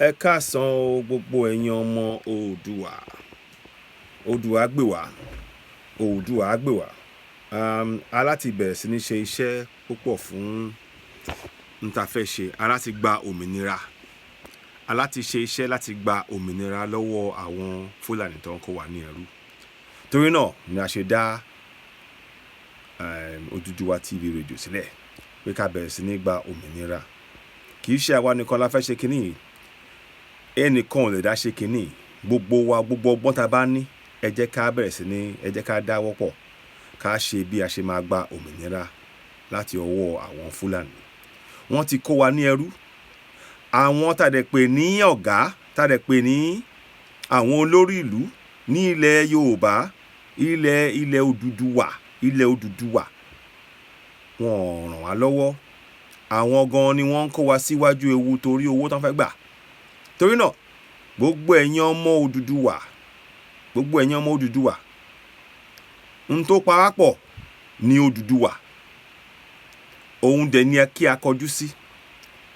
Ẹ káàsán o gbogbo ẹ̀yin ọmọ Oòduà. Oòduà á gbè wá. Oòduà á gbè wá. Aláti bẹ̀rẹ̀ sí ní ṣe iṣẹ́ púpọ̀ fún n ta fẹ́ ṣe. Aláti gba òmìnira. Aláti ṣe iṣẹ́ láti gba òmìnira lọ́wọ́ àwọn Fúlàní tó ń kó wa ní ẹrú. Torí náà ni a ṣe dá Odùduwà TV rédíò sílẹ̀ pé ká bẹ̀rẹ̀ sí ní gba òmìnira. Kì í ṣe àwa nìkan la fẹ́ ṣe kinní yìí. Ẹnìkan ò lè dá ṣe kinní. Gbogbo wa, gbogbo ọgbọ́n ta bá ní, ẹ jẹ́ ká bẹ̀rẹ̀ sí ní, ẹ jẹ́ ká dáwọ́ pọ̀ ká ṣe bí a ṣe máa gba òmìnira láti ọwọ́ àwọn Fúlàní. Wọ́n ti kó wa ní ẹrú. Àwọn tá dẹ̀ pè ní ọ̀gá, tá dẹ̀ pè ní àwọn olórí ìlú ní ilẹ̀ Yorùbá, ilẹ̀ Odùduwà, ilẹ̀ Odùduwà. Wọ́n ràn wá lọ́wọ́. Àwọn gan ni wọ́n ń kó wa síwájú ewu torí owó tán fẹ́ gbà. Torí náà, gbogbo ẹ̀yin ọmọ Odùduwà, gbogbo ẹ̀yin ọmọ Odùduwà, n tó parapọ̀ ní Odùduwà. Òun dẹ̀ ni kí a kọjú sí.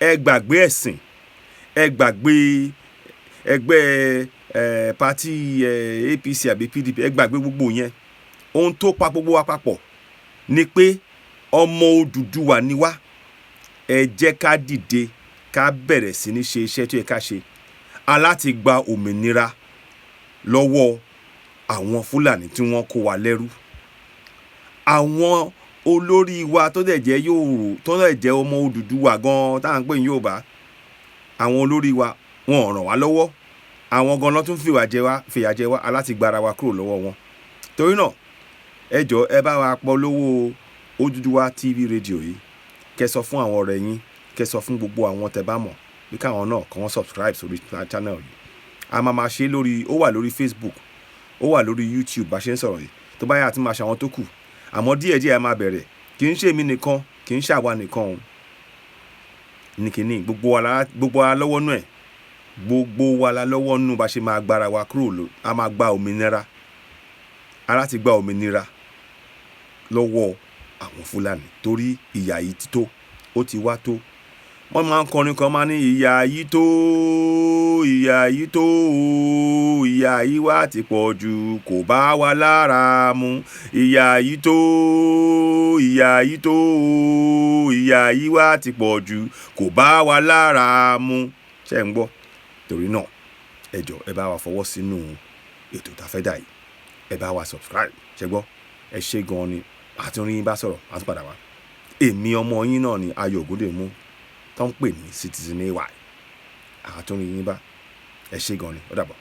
Ẹ gbàgbé ẹ̀sìn, ẹ gbàgbé ẹgbẹ́ pátì APC àbí PDP, ẹ gbàgbé gbogbo yẹn. Ohun tó pa gbogbo wa papọ̀ ni pé ọmọ Odùduwà ni wá. Ẹ jẹ́ ká dìde ká bẹ̀rẹ̀ sí ní ṣe iṣẹ́ tó yẹ ká ṣe. Aláti gba òmìnira lọ́wọ́ àwọn Fúlàní tí wọ́n kó wa lẹ́rú. Àwọn olórí wa tó dẹ̀ jẹ́ Yorùbá, tó dẹ̀ jẹ́ ọmọ Odùduwà gan tá à ń pè ní Yorùbá, àwọn olórí wa wọn ò ràn wá lọ́wọ́. Àwọn gan ló tún fìyà jẹ wá. Aláti gbára wa kúrò lọ́wọ́ wọn. Torí náà, ẹ jọ̀ọ́ ẹ bá wa polówó Odùduwà TV rédíò yìí. Kẹ́ sọ fún àwọn ọ̀rẹ́ yín, kẹ́ sọ fún gbogbo àwọn tẹ́ bá mọ̀ bí káwọn náà kàn subscribe sórí channel yìí. A máa ṣe lórí, ó wà lórí Facebook, ó wà lórí YouTube bá ṣe ń sọ̀rọ̀ yìí. Tó bá yá àti máa ṣe àwọn tó kù. Àmọ́ díẹ̀díẹ̀ a máa bẹ̀rẹ̀. Kì í ṣe èmi nìkan, kì í ṣe àwa nìkan o. Ní kinní gbogbo wa la lọ́wọ́ nú ẹ̀. Gbogbo wa la lọ́wọ́ nú bá ṣe máa gbára wa kúrò a máa gba òmìnira. Aláti gba òmìnira lọ́wọ́ àwọn Fúlàní torí ìyà yìí ti tó, ó ti wá tó. Wọ́n máa ń kọrin kan máa ní ìyà yìí tó, ìyà yìí tó, ìyà yìí wá ti pọ̀ jù kò bá wa lára mu. Ìyà yìí tó, ìyà yìí tó, ìyà yìí wá ti pọ̀ jù kò bá wa lára mu. Ṣé ń gbọ́? Torí náà, ẹ jọ̀ọ́ ẹ bá wa fọwọ́ sínú ètò tá fẹ́ dà yìí. Ẹ bá wa subscribe. Ṣé gbọ́? Ẹ ṣé gan ni. Àtúnrí yín bá sọ̀rọ̀, àtúnpadà wá. Èmi ọmọ yín náà ni Ayọ̀ Ògúndèmú tó ń pè ní Citizen AY. Àtúnrí yín bá. Ẹ ṣé gan ni. Ó dàbọ̀.